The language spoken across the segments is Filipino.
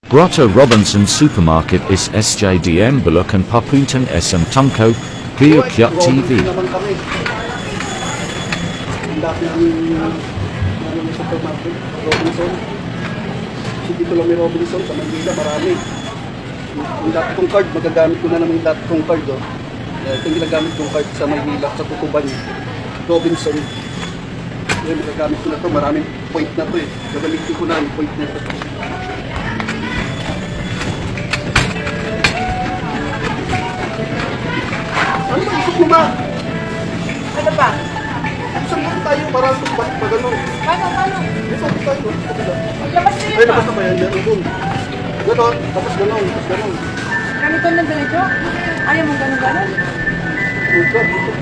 Grotto Robinson Supermarket is SJDM Bulacan Papuntan SM Tungko, Biukyuk TV. Naman kami. Ang dati namin supermarket, Robinson. Kasi dito lang may Robinson, sa Manila marami. Yung dati kong card, magagamit ko na naman yung dati kong card. Oh. Ito yung ginagamit kong card sa Manila, sa Tutuban. Robinson. Yung magagamit ko na ito, maraming point na ito eh. Gagamitin ko na yung point na ito. Ano ba? Isok mo ba? Ano ba? Isok mo tayo para balik pa gano'n. Paano? Isok mo tayo. Maglabas na Ay, yun pa. labas na ba yan? Meron doon. Ganon, tapos ganon, tapos ganon. Ganito ng ganito? Ayaw mong ganun-ganun? Dito, dito.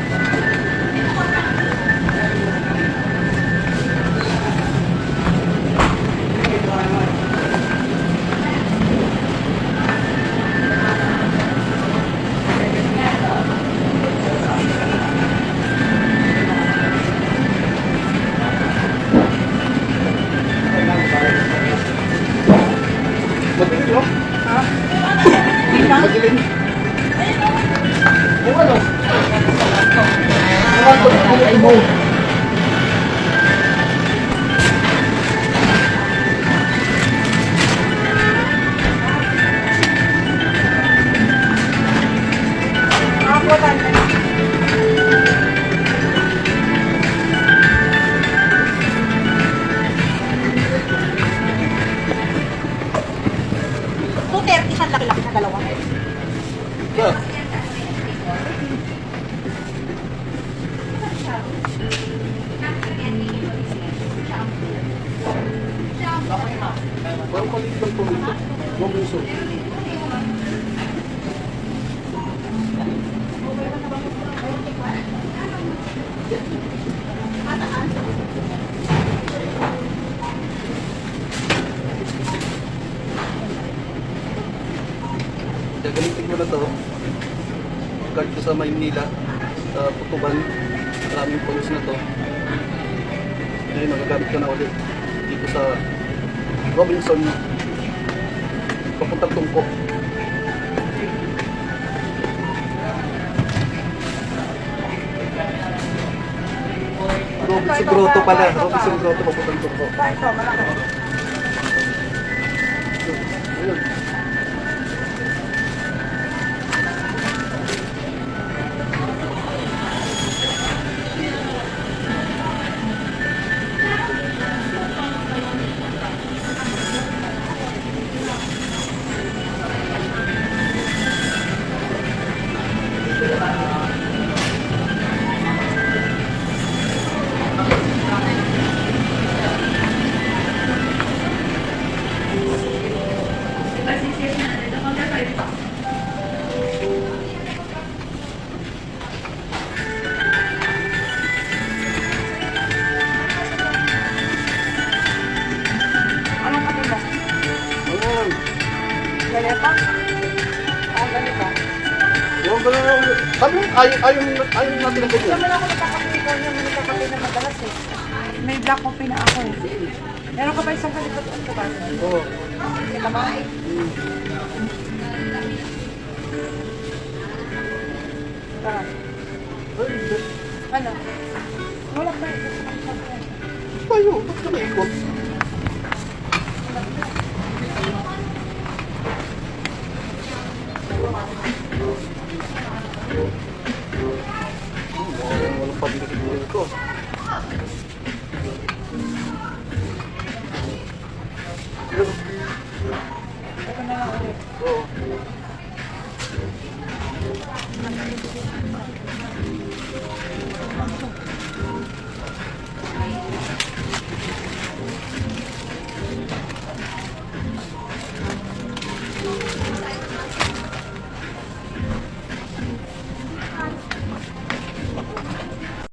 Madilim, no? Ha? Hindi lang? Madilim. Kung ano? Ay mo. Nakakutan na. Isang laki-laki na dalawa. Ba? Parang palit lang po ito. Robinson. Gagamitin ko na to. Card ko sa Maynila, sa Tutuban. Maraming points na to. Ngayon, magagamit ko na ulit dito sa Robinson. Papuntang Tungko. Robinson Grotto pala. Robinson Grotto papuntang Tungko. Ito, malaki. Ayun. Anong kanila? Ayun. Ganito? Ganito. Yung gano'n, sabi mo, ayaw natin ang ganyan. Naman ako nagkakape ko niya, nagkakape na madalas eh. May black coffee na ako eh. Meron ka ba isang kalipat ko ba? Oo. Kita ba? Ah, ano? Wala ba? Tayo, ba't ka naikot? Walang pabili ko. Ito na lang ulit. Oo.